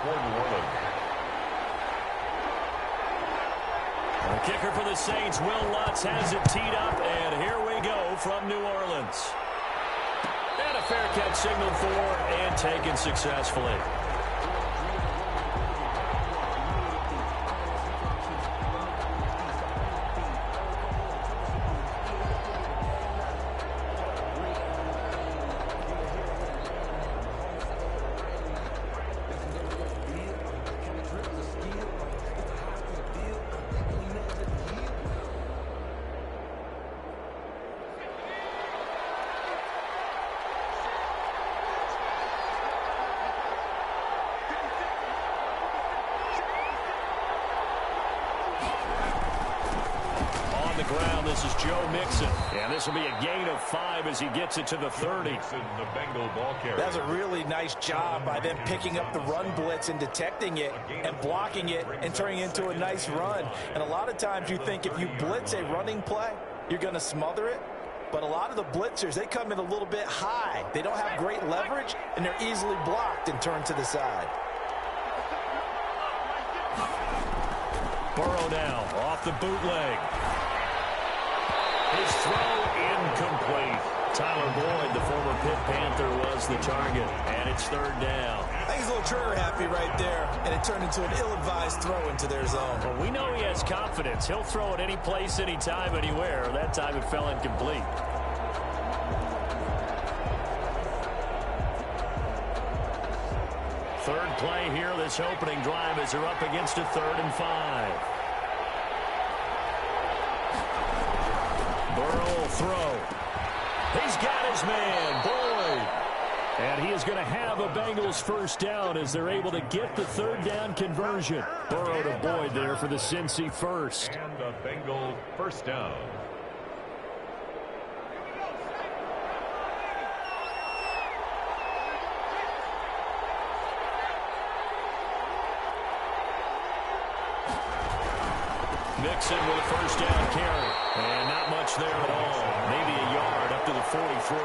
for New Orleans. The kicker for the Saints, Will Lutz, has it teed up, and here we go from New Orleans. And a fair catch signaled for and taken successfully. This is Joe Mixon, and this will be a gain of 5 as he gets it to the 30. Mixon, the Bengal ball carrier. That's a really nice job by them picking up the run blitz and detecting it and blocking it and turning it into a nice run. And a lot of times you think if you blitz a running play, you're going to smother it. But a lot of the blitzers, they come in a little bit high. They don't have great leverage, and they're easily blocked and turned to the side. Burrow now off the bootleg. His throw incomplete. Tyler Boyd, the former Pitt Panther, was the target, and it's third down. I think he's a little trigger happy right there, and it turned into an ill-advised throw into their zone. Well, we know he has confidence. He'll throw it any place, anytime, anywhere. That time it fell incomplete. Third play here, this opening drive as they're up against a 3rd and 5. Burrow will throw. He's got his man, Boyd. And he is going to have a Bengals first down as they're able to get the 3rd down conversion. Burrow to Boyd there for the Cincy first. And the Bengal first down. Mixon with a first down carry. And not much there at all. Maybe a yard up to the 43.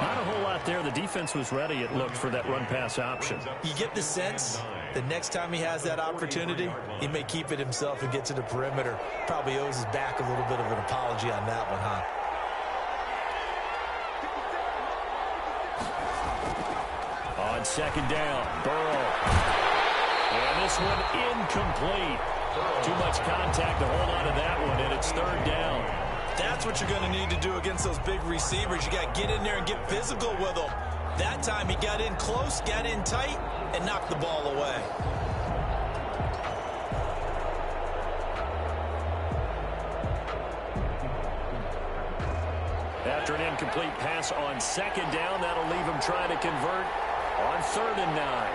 Not a whole lot there. The defense was ready, it looked, for that run-pass option. You get the sense the next time he has that opportunity, he may keep it himself and get to the perimeter. Probably owes his back a little bit of an apology on that one, huh? On second down, Burrow. And this one incomplete. Too much contact to hold on to that one, and it's 3rd down. That's what you're going to need to do against those big receivers. You got to get in there and get physical with them. That time he got in close, got in tight, and knocked the ball away. After an incomplete pass on second down, that'll leave him trying to convert on 3rd and 9.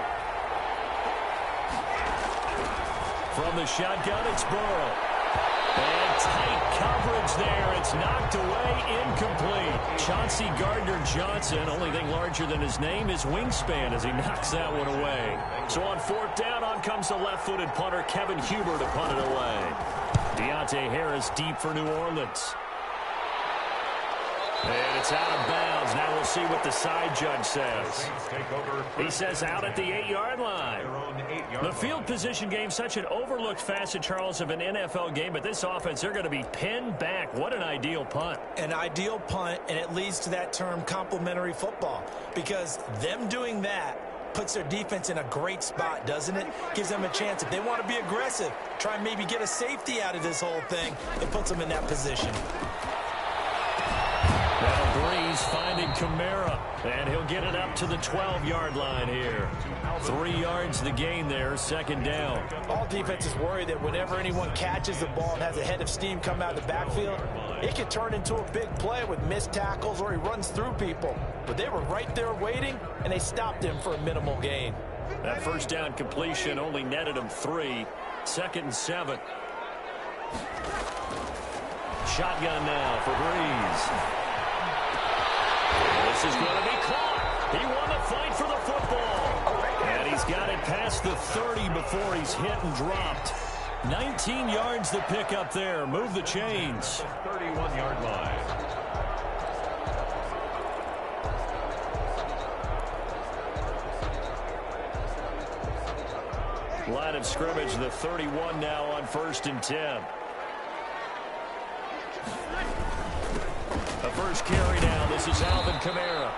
From the shotgun, it's Burrow. And tight coverage there. It's knocked away, incomplete. Chauncey Gardner-Johnson, only thing larger than his name is wingspan as he knocks that one away. So on 4th down, on comes the left-footed punter, Kevin Huber, to punt it away. Deontay Harris deep for New Orleans. And it's out of bounds. Now we'll see what the side judge says. He says out at the 8-yard line. The field position game, such an overlooked facet, Charles, of an NFL game, but this offense, they're going to be pinned back. What an ideal punt. An ideal punt, and it leads to that term complementary football, because them doing that puts their defense in a great spot, doesn't it? Gives them a chance. If they want to be aggressive, try and maybe get a safety out of this whole thing, it puts them in that position. Now Breeze finding Kamara, and he'll get it up to the 12-yard line here. 3 yards the gain there, 2nd down. All defenses worry that whenever anyone catches the ball and has a head of steam come out of the backfield, it can turn into a big play with missed tackles or he runs through people. But they were right there waiting, and they stopped him for a minimal gain. That first down completion only netted him 3. 2nd and 7. Shotgun now for Breeze. This is going to be caught. He won the fight for the football. And he's got it past the 30 before he's hit and dropped. 19 yards to pick up there. Move the chains. 31-yard line. Line of scrimmage, the 31 now on 1st and 10. The first carry down. This is Alvin Kamara.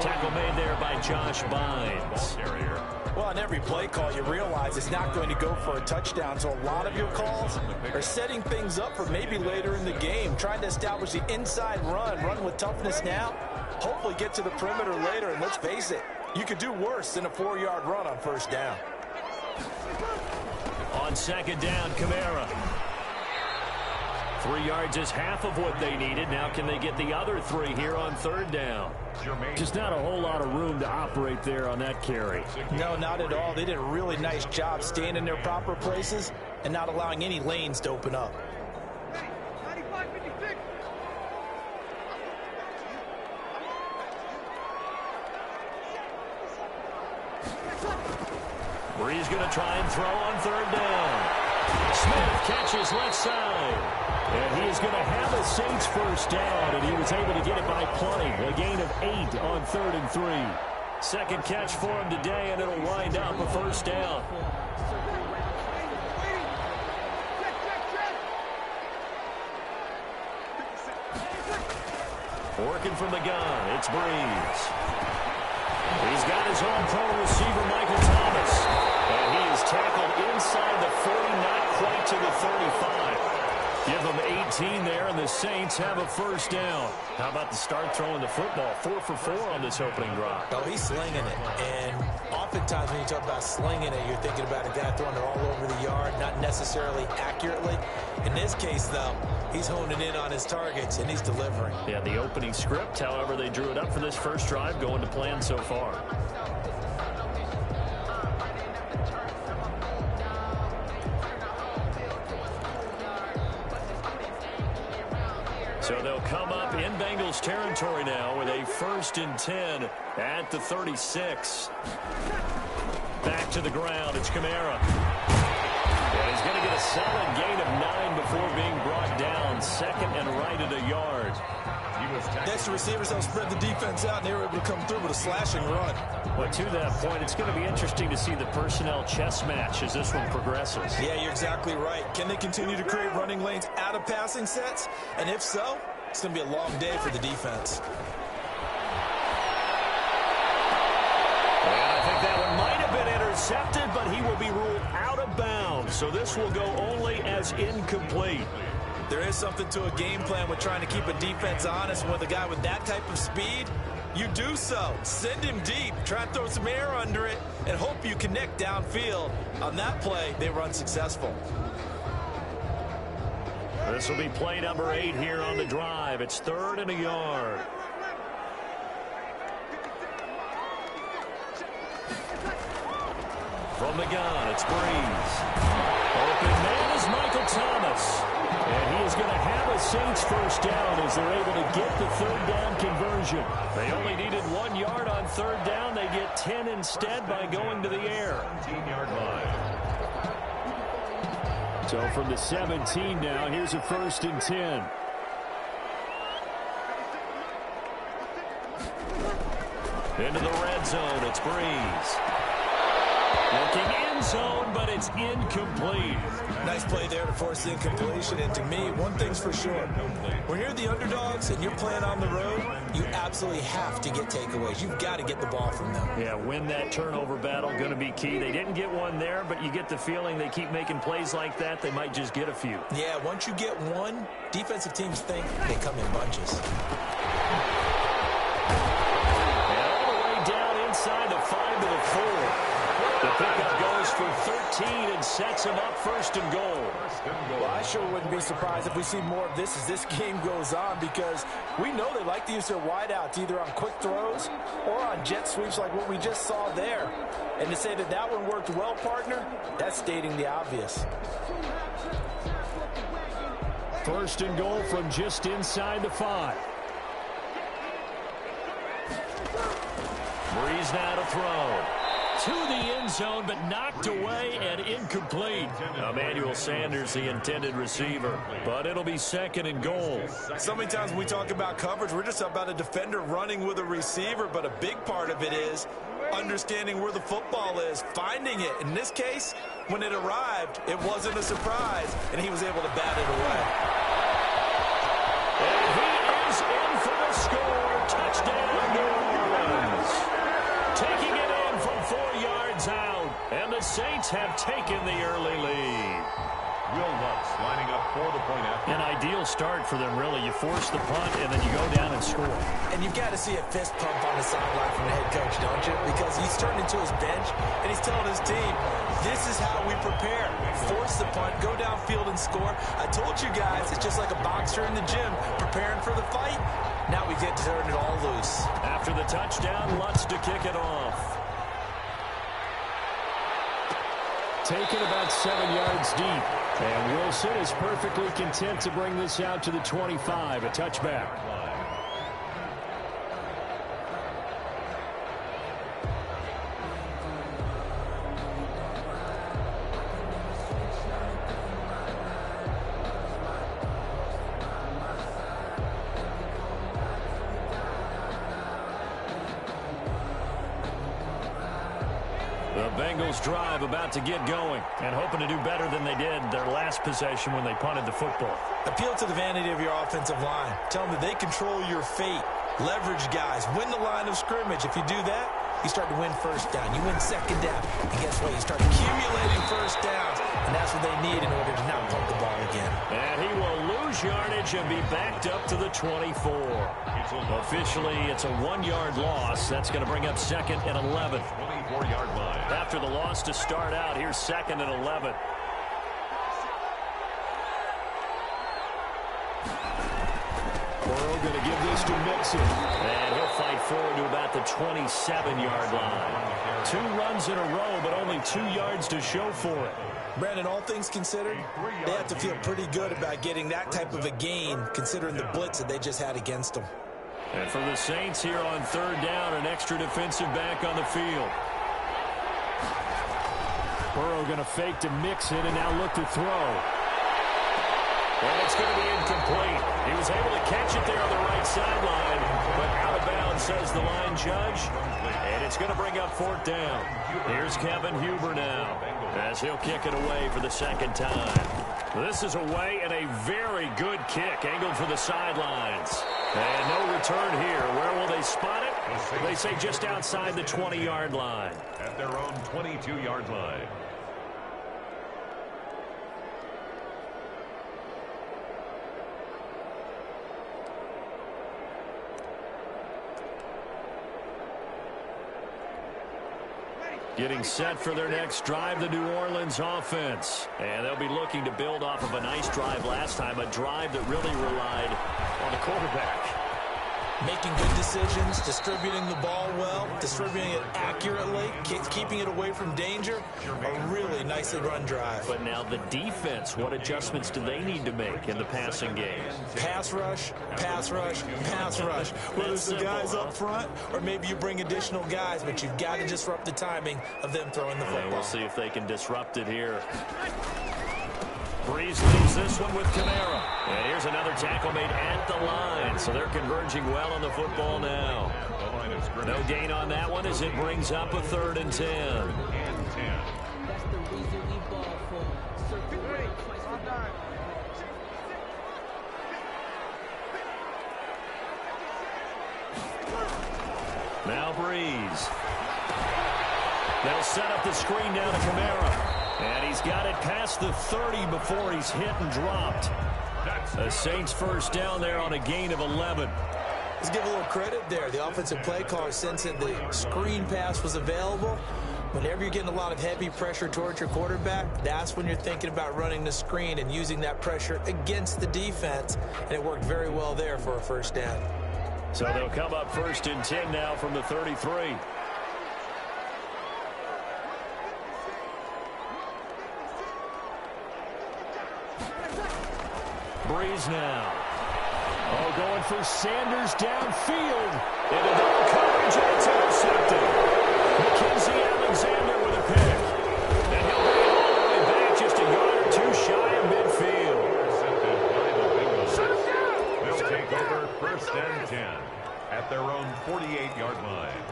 Tackle made there by Josh Bynes. Well, on every play call, you realize it's not going to go for a touchdown. So a lot of your calls are setting things up for maybe later in the game, trying to establish the inside run with toughness now, hopefully get to the perimeter later. And let's face it, you could do worse than a 4-yard run on 1st down. On 2nd down, Kamara. 3 yards is half of what they needed. Now can they get the other 3 here on 3rd down? Just not a whole lot of room to operate there on that carry. No, not at all. They did a really nice job staying in their proper places and not allowing any lanes to open up. Bree's going to try and throw on 3rd down. Smith catches left side. And he is going to have a Saints first down, and he was able to get it by plenty. A gain of 8 on 3rd and 3. Second catch for him today, and it'll wind up a first down. Working from the gun, it's Breeze. He's got his own pro receiver, Michael Thomas. And he is tackled inside the 40, not quite to the 35. Give them 18 there, and the Saints have a first down. How about the start throwing the football? 4 for 4 on this opening drive. Oh, he's slinging it. And oftentimes when you talk about slinging it, you're thinking about a guy throwing it all over the yard, not necessarily accurately. In this case, though, he's honing in on his targets, and he's delivering. Yeah, the opening script, however, they drew it up for this first drive, going to plan so far. So they'll come up in Bengals territory now with a 1st and 10 at the 36. Back to the ground. It's Kamara. And he's going to get a solid gain of 9 before being brought down. 2nd and right at a yard. Next, the receivers help spread the defense out, and they were able to come through with a slashing run. Well, to that point, it's going to be interesting to see the personnel chess match as this one progresses. Yeah, you're exactly right. Can they continue to create running lanes out of passing sets? And if so, it's going to be a long day for the defense. And I think that one might have been intercepted, but he will be ruled out of bounds. So this will go only as incomplete. There is something to a game plan with trying to keep a defense honest. With a guy with that type of speed, you do so. Send him deep. Try and throw some air under it and hope you connect downfield. On that play, they were unsuccessful. This will be play number 8 here on the drive. It's 3rd and a yard. From the gun, it's Breeze. Open man is Michael Thomas. And he is going to have a Saints first down as they're able to get the 3rd down conversion. They only needed 1 yard on 3rd down. They get 10 instead by going to the air. 17-yard line. So from the 17 now, here's a 1st and 10. Into the red zone, it's Breeze. Looking end zone, but it's incomplete. Nice play there to force the incompletion. And to me, one thing's for sure. When you're the underdogs and you're playing on the road, you absolutely have to get takeaways. You've got to get the ball from them. Yeah, win that turnover battle, going to be key. They didn't get one there, but you get the feeling they keep making plays like that, they might just get a few. Yeah, once you get one, defensive teams think they come in bunches. And all the way down inside the 5 to the 4. The pickup goes for 13 and sets him up 1st and goal. Well, I sure wouldn't be surprised if we see more of this as this game goes on, because we know they like to use their wideouts either on quick throws or on jet sweeps like what we just saw there. And to say that that one worked well, partner, that's stating the obvious. 1st and goal from just inside the 5. Breeze now to throw. To the end zone, but knocked away and incomplete. Emmanuel Sanders, the intended receiver, but it'll be 2nd and goal. So many times when we talk about coverage, we're just about a defender running with a receiver, but a big part of it is understanding where the football is, finding it. In this case, when it arrived, it wasn't a surprise, and he was able to bat it away. And he is in for the score. Touchdown, New Orleans. Taking it in from 4 yards out, and the Saints have taken the early lead. Will Lutz lining up for the point after. An ideal start for them, really. You force the punt, and then you go down and score. And you've got to see a fist pump on the sideline from the head coach, don't you? Because he's turning to his bench, and he's telling his team, this is how we prepare. Force the punt, go downfield and score. I told you guys, it's just like a boxer in the gym preparing for the fight. Now we get to turn it all loose. After the touchdown, Lutz to kick it off. Taken about 7 yards deep. And Wilson is perfectly content to bring this out to the 25, a touchback. The Bengals drive about to get going and hoping to do better than they did their last possession when they punted the football. Appeal to the vanity of your offensive line. Tell them that they control your fate. Leverage guys. Win the line of scrimmage. If you do that, you start to win first down. You win second down. And guess what? You start accumulating first downs. And that's what they need in order to not punt the ball again. And he will lose yardage and be backed up to the 24. Officially, it's a 1-yard loss. That's going to bring up 2nd and 11. 24-yard line. After the loss to start out, here's 2nd and 11. Burrow going to give this to Mixon. And he'll fight forward to about the 27-yard line. 2 runs in a row, but only 2 yards to show for it. Brandon, all things considered, they have to feel pretty good about getting that type of a gain, considering the blitz that they just had against them. And for the Saints here on 3rd down, an extra defensive back on the field. Burrow going to fake to Mixon and now look to throw. And it's going to be incomplete. He was able to catch it there on the right sideline, but out of bounds, says the line judge. And it's going to bring up 4th down. Here's Kevin Huber now, as he'll kick it away for the 2nd time. This is away and a very good kick, angled for the sidelines. And no return here. Where will they spot it? They say just outside the 20-yard line. At their own 22-yard line. Getting set for their next drive, the New Orleans offense. And they'll be looking to build off of a nice drive last time, a drive that really relied on the quarterback. Making good decisions, distributing the ball well, distributing it accurately, keeping it away from danger. A really nicely run drive. But now the defense, what adjustments do they need to make in the passing game? Pass rush, pass rush, pass rush. Whether it's the guys up front or maybe you bring additional guys, but you've got to disrupt the timing of them throwing the football. And we'll see if they can disrupt it here. Breeze leaves this one with Kamara. And here's another tackle made at the line. So they're converging well on the football now. No gain on that one as it brings up a 3rd and 10. That's the reason we ball for. Circle right, twice for nine. Now Breeze. They'll set up the screen down to Kamara. And he's got it past the 30 before he's hit and dropped. The Saints 1st down there on a gain of 11. Let's give a little credit there. The offensive play caller, since the screen pass was available, whenever you're getting a lot of heavy pressure towards your quarterback, that's when you're thinking about running the screen and using that pressure against the defense. And it worked very well there for a 1st down. So they'll come up 1st and 10 now from the 33. Breeze now. Oh, going for Sanders downfield. Into double coverage, and it's intercepted. Mackenzie Alexander with a pick. And he'll bring it all the way back just a yard or 2 shy of midfield. They'll take over 1st and 10 at their own 48-yard line.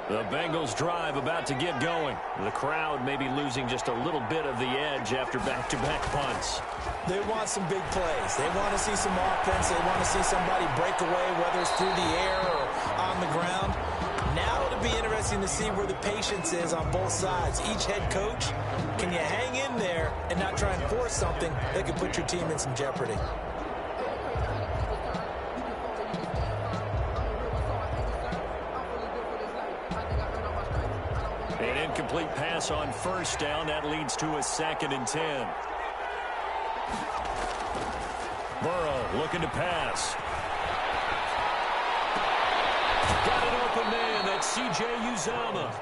The Bengals drive about to get going. The crowd may be losing just a little bit of the edge after back-to-back punts. They want some big plays. They want to see some offense. They want to see somebody break away, whether it's through the air or on the ground. Now it'll be interesting to see where the patience is on both sides. Each head coach, can you hang in there and not try and force something that could put your team in some jeopardy? An incomplete pass on first down. That leads to a 2nd and 10. Burrow looking to pass. Got an open man. That's C.J. Uzomah.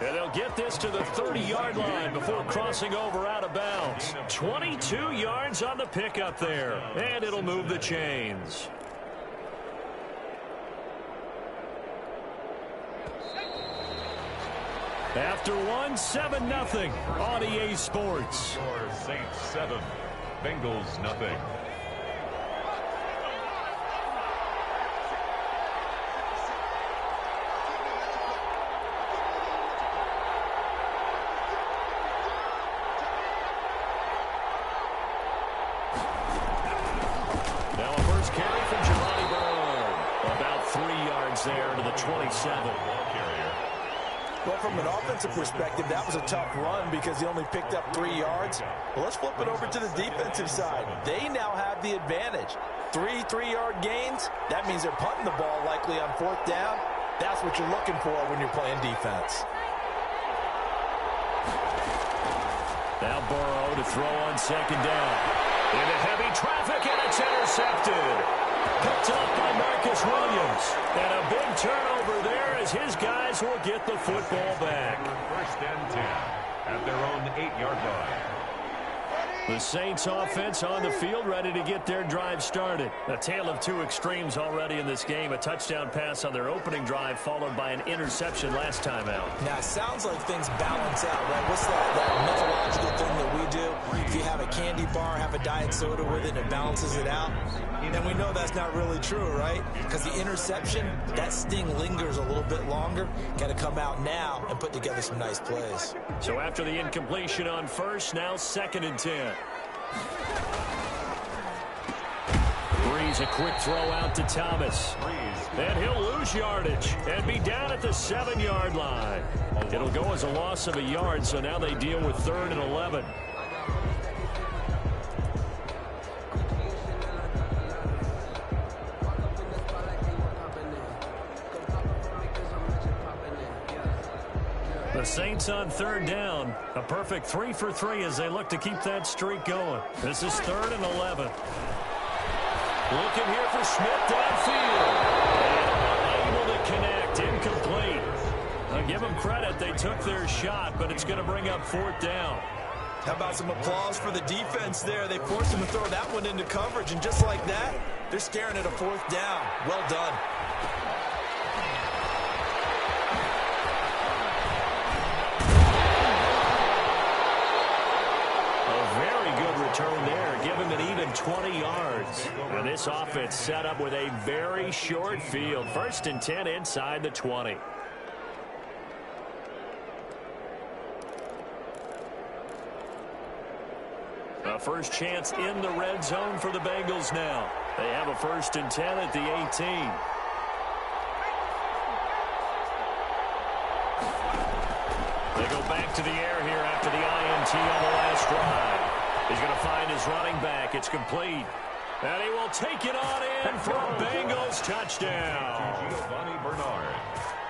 And they'll get this to the 30-yard line before crossing over out of bounds. 22 yards on the pickup there. And it'll move the chains. After one, 7-0 on EA Sports. Your Saints 7, Bengals nothing. Now a first carry from Giovanni Bernard. About 3 yards there to the 27. Ball carrier. Well, from an offensive perspective, that was a tough run because he only picked up 3 yards. Well, let's flip it over to the defensive side. They now have the advantage. 3 3-yard gains, that means they're punting the ball likely on 4th down. That's what you're looking for when you're playing defense. Now Burrow to throw on 2nd down. Into heavy traffic, and it's intercepted. Picked up by Marcus Williams. And a big turnover there as his guys will get the football back. 1st and 10 at their own 8-yard line. The Saints offense on the field, ready to get their drive started. A tale of two extremes already in this game. A touchdown pass on their opening drive, followed by an interception last time out. Now, it sounds like things balance out, right? What's that methodological thing that we do? If you have a candy bar, have a diet soda with it, and it balances it out. And we know that's not really true, right? Because the interception, that sting lingers a little bit longer. Got to come out now and put together some nice plays. So after the incompletion on first, now 2nd and 10. Breeze, a quick throw out to Thomas. And he'll lose yardage and be down at the 7-yard line. It'll go as a loss of a yard, so now they deal with 3rd and 11. The Saints on 3rd down. A perfect 3 for 3 as they look to keep that streak going. This is 3rd and 11. Looking here for Smith downfield. And unable to connect. Incomplete. I'll give them credit. They took their shot, but it's going to bring up 4th down. How about some applause for the defense there? They forced him to throw that one into coverage, and just like that, they're staring at a 4th down. Well done. Return there, give him an even 20 yards. And this offense set up with a very short field. 1st and 10 inside the 20. A first chance in the red zone for the Bengals now. They have a 1st and 10 at the 18. They go back to the air here after the INT on the last drive. He's going to find his running back. It's complete. And he will take it on in for a Bengals touchdown. Giovanni Bernard.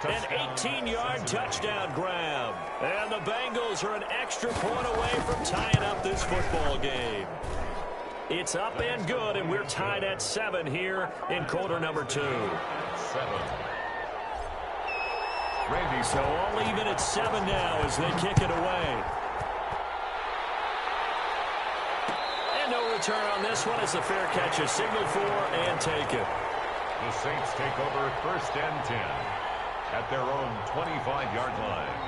An 18-yard touchdown grab. And the Bengals are an extra point away from tying up this football game. It's up and good, and we're tied at 7 here in quarter number 2. 7. Randy, so all even at 7 now as they kick it away. No return on this one as the fair catch is signaled for and taken. The Saints take over 1st and 10 at their own 25-yard line.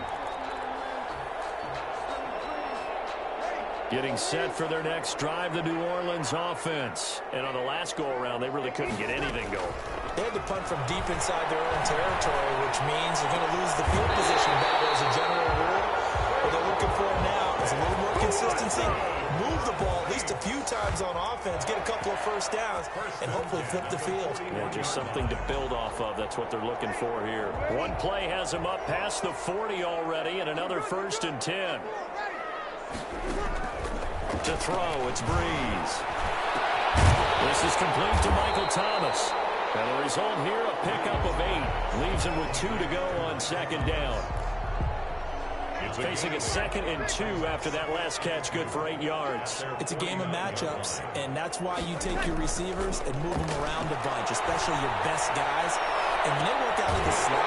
Getting set for their next drive, the New Orleans offense. And on the last go-around, they really couldn't get anything going. They had to punt from deep inside their own territory, which means they're going to lose the field position battle as a general rule. What they're looking for now is a little more consistency, move the ball at least a few times on offense, get a couple of first downs, and hopefully flip the field. Yeah, just something to build off of. That's what they're looking for here. One play has them up past the 40 already, and another 1st and 10. To throw, it's Breeze. This is complete to Michael Thomas. And the result here, a pickup of 8. Leaves him with 2 to go on 2nd down. Facing a 2nd and 2 after that last catch, good for 8 yards. It's a game of matchups, and that's why you take your receivers and move them around a bunch, especially your best guys. And when they work out of the slot,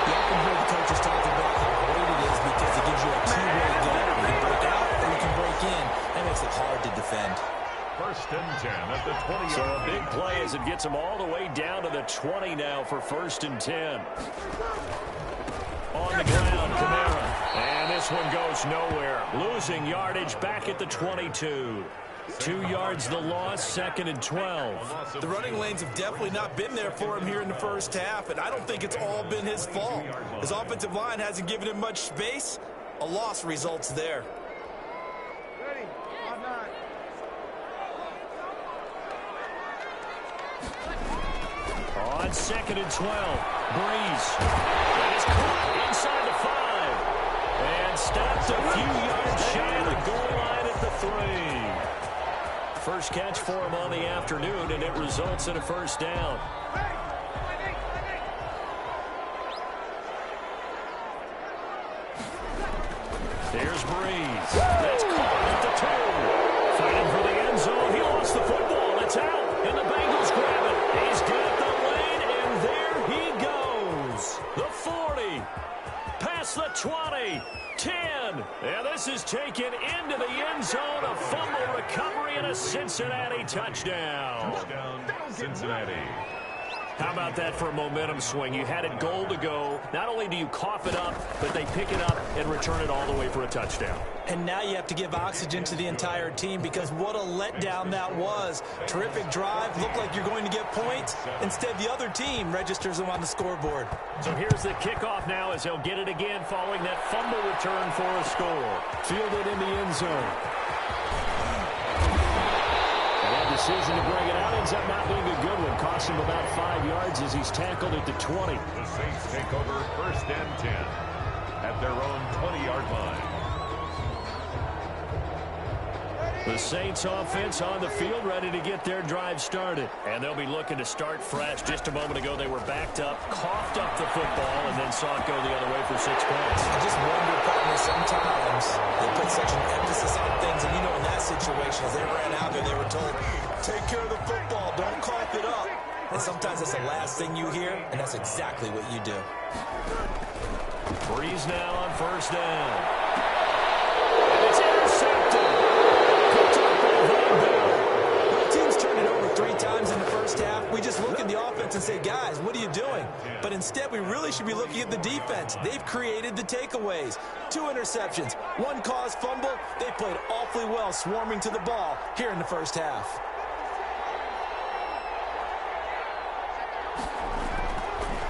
you often hear the coaches talk about how great it is because it gives you a two-way game. You can break out or you can break in. That makes it hard to defend. 1st and 10 at the 20. So a big play as it gets them all the way down to the 20 now for 1st and 10. On the ground, Kamara. And this one goes nowhere. Losing yardage back at the 22. 2 yards the loss, 2nd and 12. The running lanes have definitely not been there for him here in the first half, and I don't think it's all been his fault. His offensive line hasn't given him much space. A loss results there. On 2nd and 12, Breeze. That is caught inside the 5. And stopped a few yards shy of the goal line at the 3. First catch for him on the afternoon, and it results in a 1st down. Here's Breeze. That's caught at the 2. Fighting for the end zone. He lost the football. It's out. And the Bengals grab it. He's got the lane, and there he goes. The 40. Past the 20. 10. And this is taken into the end zone. A fumble recovery and a Cincinnati touchdown. Touchdown, Cincinnati. How about that for a momentum swing? You had it goal to go. Not only do you cough it up, but they pick it up and return it all the way for a touchdown. And now you have to give oxygen to the entire team because what a letdown that was. Terrific drive. Looked like you're going to get points. Instead, the other team registers them on the scoreboard. So here's the kickoff now as they'll get it again following that fumble return for a score. Fielded in the end zone. That decision to bring it out ends up not being a good one. Cost him about 5 yards as he's tackled at the 20. The Saints take over 1st and 10 at their own 20-yard line. The Saints offense on the field ready to get their drive started. And they'll be looking to start fresh. Just a moment ago, they were backed up, coughed up the football, and then saw it go the other way for 6 points. I just wonder, partner, sometimes they put such an emphasis on things. And, you know, in that situation, as they ran out there, they were told, take care of the football, don't cough it up. And sometimes that's the last thing you hear, and that's exactly what you do. Breeze now on 1st down. And it's intercepted. The team's turned it over 3 times in the first half. We just look at the offense and say, guys, what are you doing? But instead, we really should be looking at the defense. They've created the takeaways. 2 interceptions, 1 caused fumble. They played awfully well swarming to the ball here in the first half.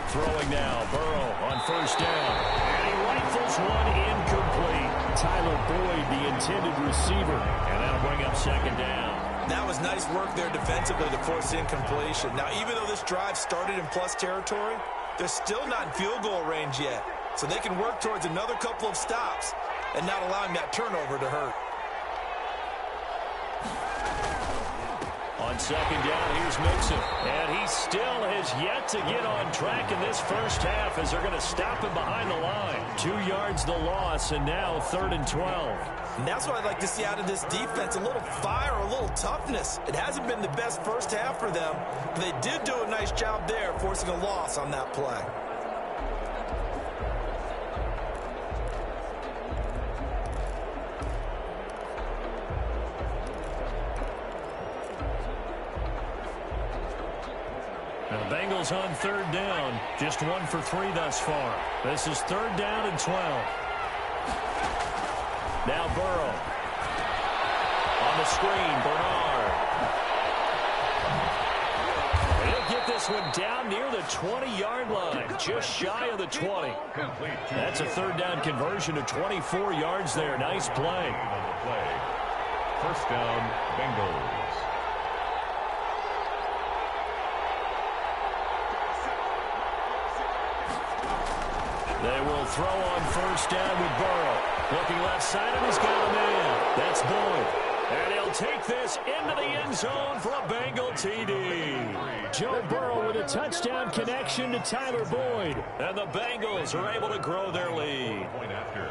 Throwing now, Burrow on 1st down. And he rifles one incomplete. Tyler Boyd, the intended receiver. And that'll bring up 2nd down. That was nice work there defensively to force incompletion. Now, even though this drive started in plus territory, they're still not in field goal range yet. So they can work towards another couple of stops and not allowing that turnover to hurt. On 2nd down, here's Mixon. And he still has yet to get on track in this first half as they're going to stop him behind the line. 2 yards the loss, and now 3rd and 12. And that's what I'd like to see out of this defense, a little fire, a little toughness. It hasn't been the best first half for them, but they did do a nice job there, forcing a loss on that play. Now the Bengals on 3rd down, just 1 for 3 thus far. This is 3rd down and 12. Now Burrow. the screen, Bernard. He'll get this one down near the 20-yard line, just shy of the 20. That's a third down conversion to 24 yards there. Nice play. First down, Bengals. They will throw on first down with Burrow. Looking left side, and he's got a man. That's Boyd. And he'll take this into the end zone for a Bengal TD. Joe Burrow with a touchdown connection to Tyler Boyd. And the Bengals are able to grow their lead. Point after.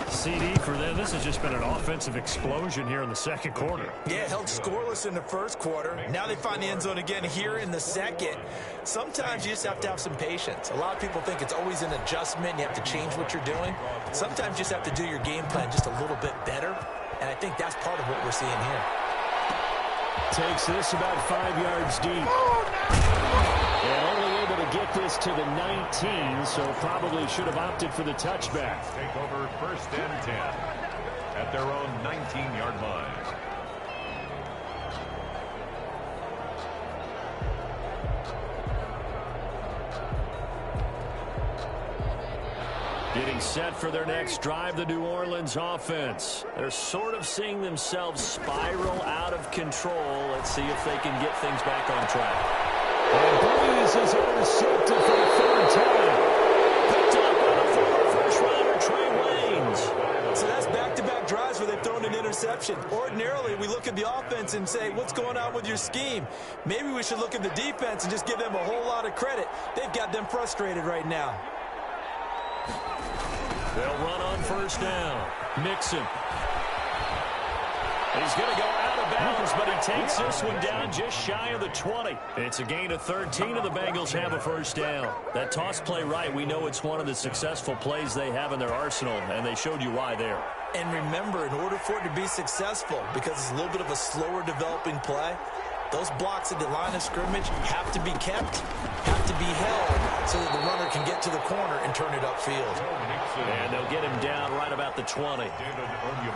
CD for them. This has just been an offensive explosion here in the second quarter. Yeah, held scoreless in the first quarter. Now they find the end zone again here in the second. Sometimes you just have to have some patience. A lot of people think it's always an adjustment. You have to change what you're doing. Sometimes you just have to do your game plan just a little bit better. And I think that's part of what we're seeing here. Takes this about 5 yards deep. And only able to get this to the 19, so probably should have opted for the touchback. Take over first and 10 at their own 19-yard line. Getting set for their next drive, the New Orleans offense. They're sort of seeing themselves spiral out of control. Let's see if they can get things back on track. And Breeze is intercepted for the third time. Picked up by the former first-rounder, Trey Waynes. So that's back-to-back drives where they've thrown an interception. Ordinarily, we look at the offense and say, what's going on with your scheme? Maybe we should look at the defense and just give them a whole lot of credit. They've got them frustrated right now. They'll run on first down. Mixon. He's going to go out of bounds, but he takes this one down just shy of the 20. It's a gain of 13, and the Bengals have a first down. That toss play right, we know it's one of the successful plays they have in their arsenal, and they showed you why there. And remember, in order for it to be successful, because it's a little bit of a slower developing play, those blocks at the line of scrimmage have to be kept, have to be held, so that the runner can get to the corner and turn it upfield. And they'll get him down right about the 20.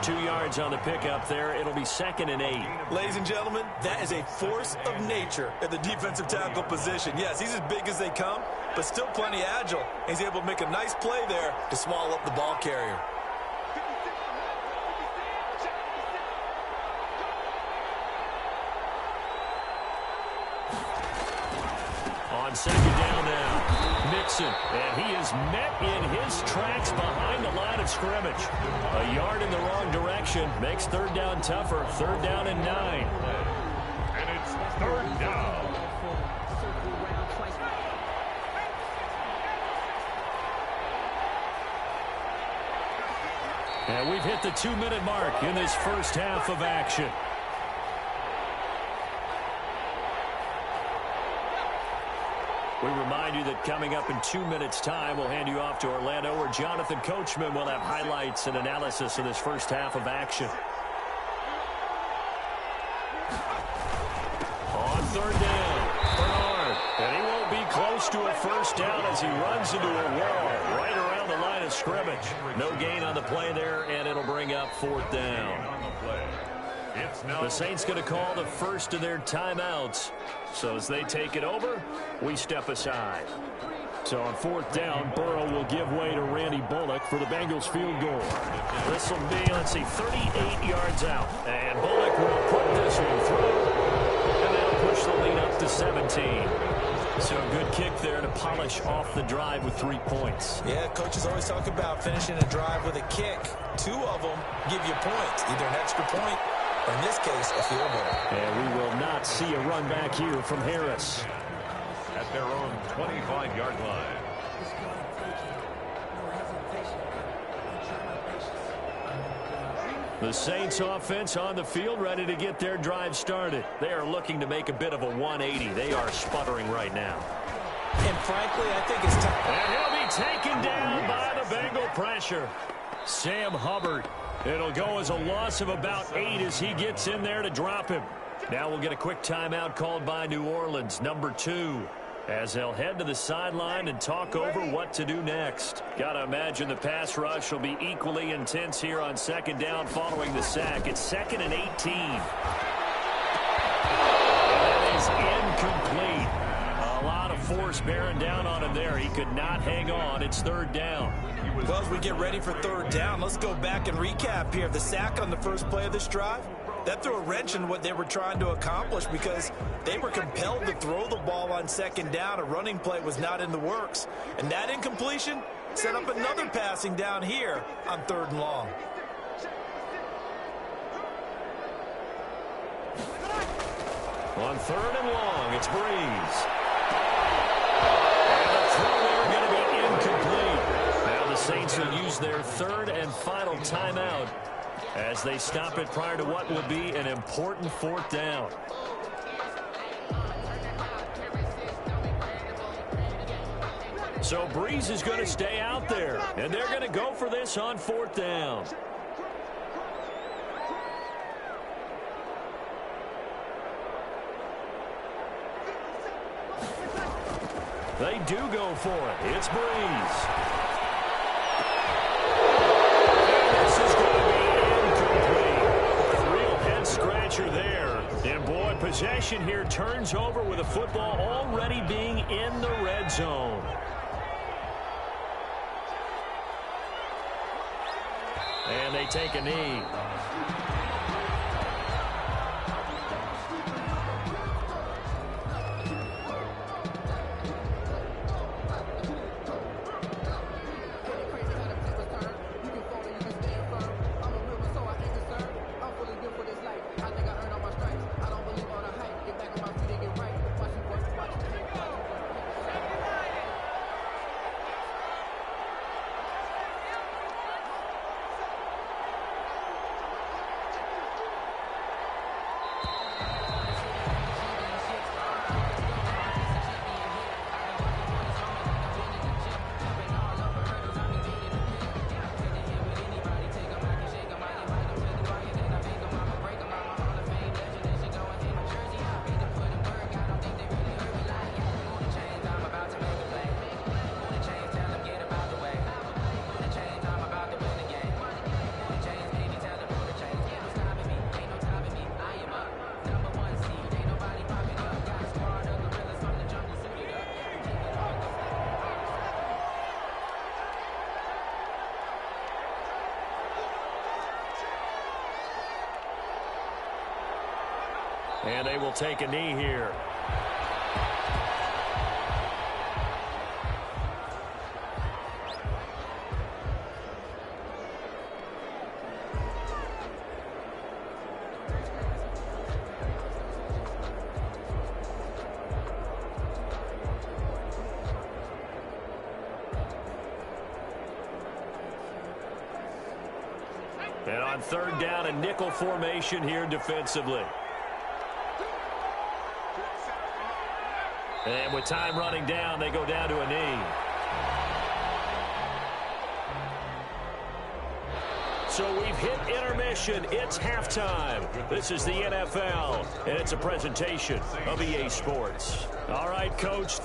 2 yards on the pickup there. It'll be 2nd and 8. Ladies and gentlemen, that is a force of nature at the defensive tackle position. Yes, he's as big as they come, but still plenty agile. He's able to make a nice play there to swallow up the ball carrier. On second down now, Mixon, and he is met in his tracks behind the line of scrimmage. A yard in the wrong direction makes third down tougher. Third down and 9. And it's third down. And we've hit the 2-minute mark in this first half of action. We remind you that coming up in 2 minutes' time, we'll hand you off to Orlando, where Jonathan Coachman will have highlights and analysis of this first half of action. On third down, Bernard. And he won't be close to a first down as he runs into a wall right around the line of scrimmage. No gain on the play there, and it'll bring up fourth down. The Saints going to call the first of their timeouts. So as they take it over, we step aside. So on fourth down, Burrow will give way to Randy Bullock for the Bengals field goal. This will be, let's see, 38 yards out. And Bullock will put this one through. And they'll push the lead up to 17. So a good kick there to polish off the drive with 3 points. Yeah, coaches always talk about finishing a drive with a kick. 2 of them give you points, either an extra point, or in this case, a field goal. And we will not see a run back here from Harris. At their own 25-yard line. The Saints offense on the field, ready to get their drive started. They are looking to make a bit of a 180. They are sputtering right now. And frankly, I think it's time. And he'll be taken down by the Bengal pressure. Sam Hubbard. It'll go as a loss of about 8 as he gets in there to drop him. Now we'll get a quick timeout called by New Orleans, number 2. as they'll head to the sideline and talk over what to do next. Got to imagine the pass rush will be equally intense here on second down following the sack. It's 2nd and 18. That is incomplete. A lot of force bearing down on him there. He could not hang on. It's 3rd down. Well, as we get ready for 3rd down, let's go back and recap here. The sack on the first play of this drive, that threw a wrench in what they were trying to accomplish because they were compelled to throw the ball on 2nd down. A running play was not in the works. And that incompletion set up another passing down here on 3rd and long. On 3rd and long, it's Breeze. And the throw there going to be incomplete. Now the Saints will use their 3rd and final timeout as they stop it prior to what will be an important 4th down. So Breeze is going to stay out there, and they're going to go for this on 4th down. They do go for it. It's Breeze. This is going to be incomplete. A real head-scratcher there. And, boy, possession here turns over with the football already being in the red zone. And they take a knee. And they will take a knee here. And on 3rd down, a nickel formation here defensively. And with time running down, they go down to a knee. So we've hit intermission. It's halftime. This is the NFL, and it's a presentation of EA Sports. All right, Coach,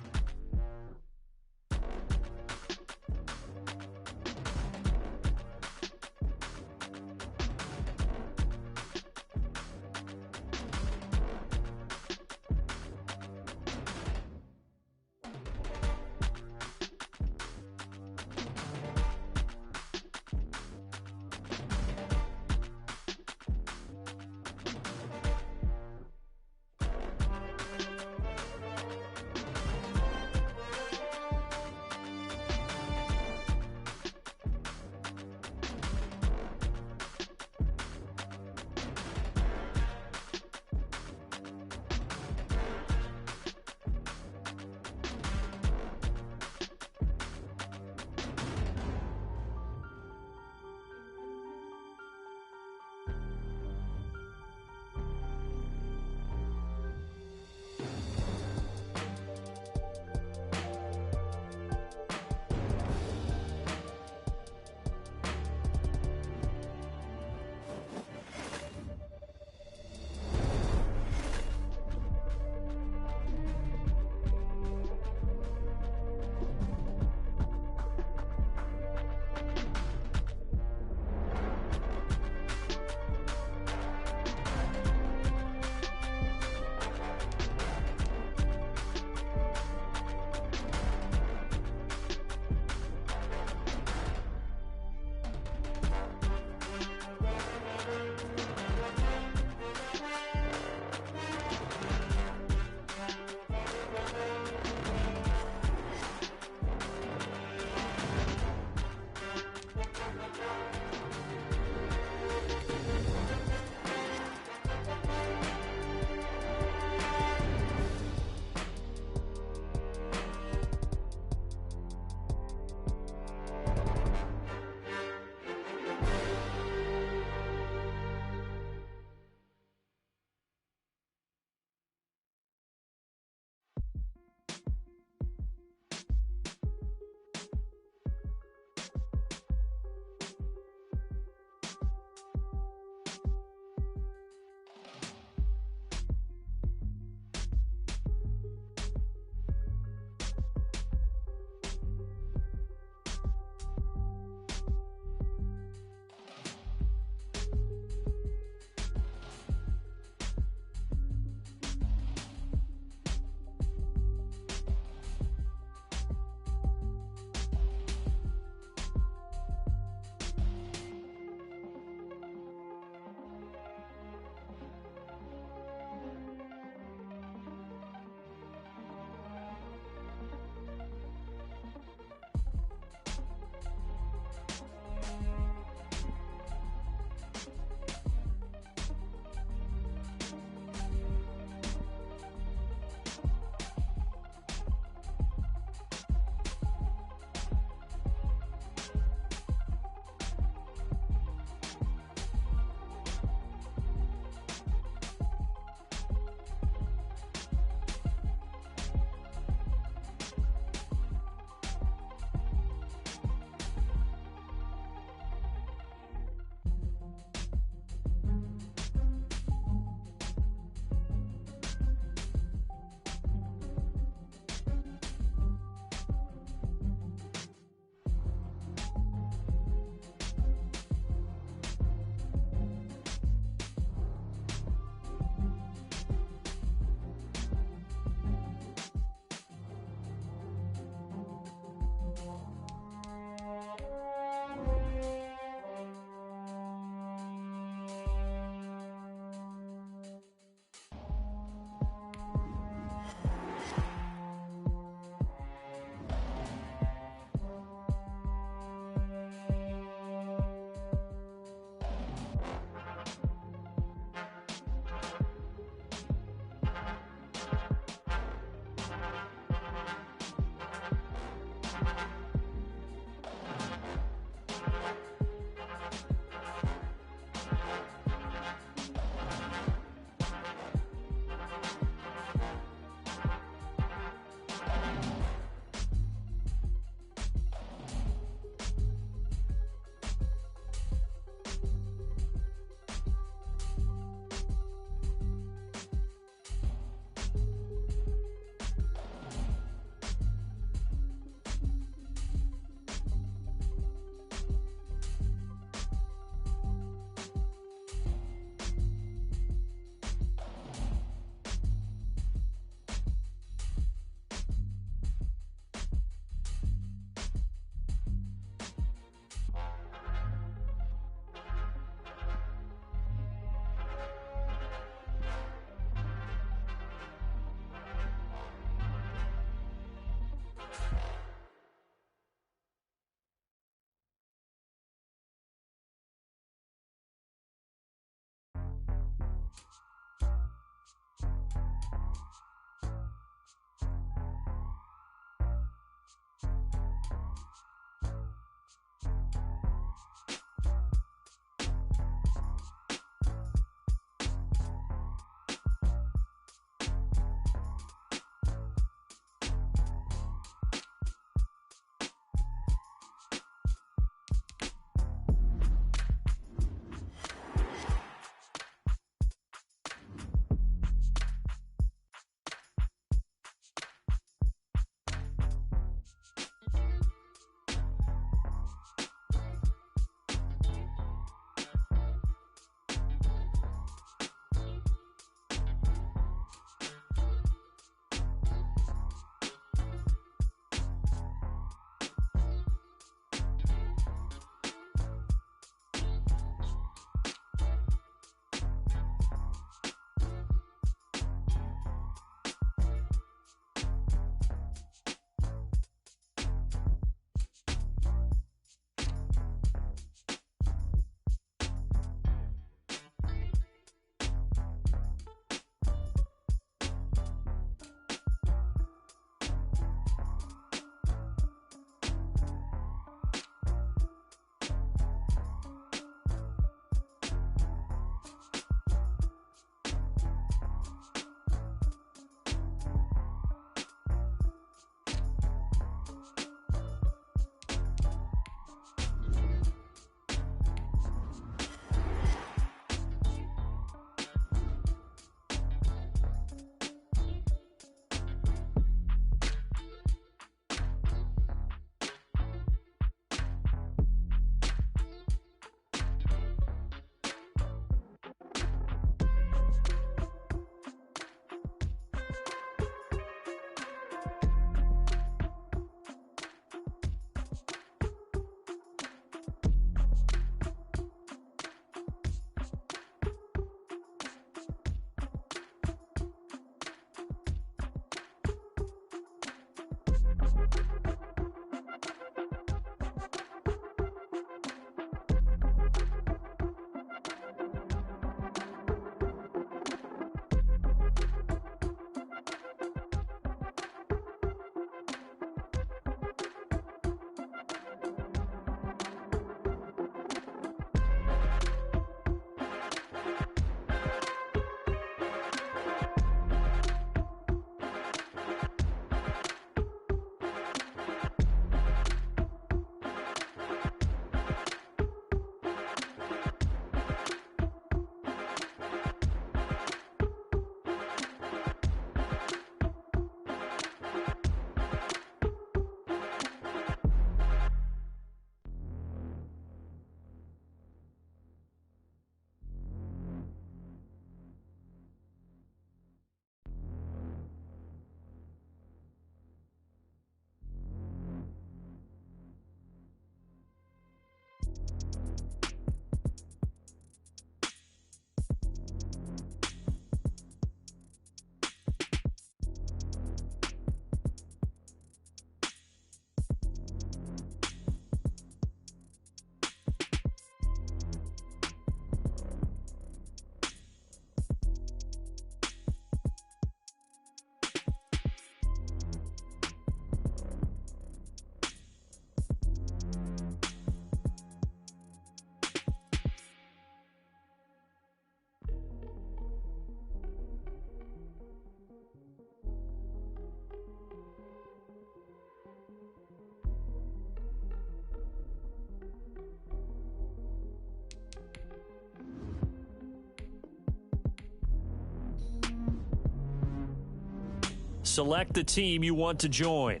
Select the team you want to join.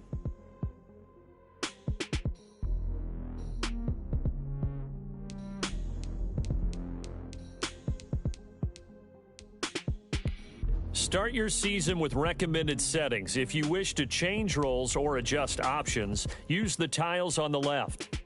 Start your season with recommended settings. If you wish to change roles or adjust options, use the tiles on the left.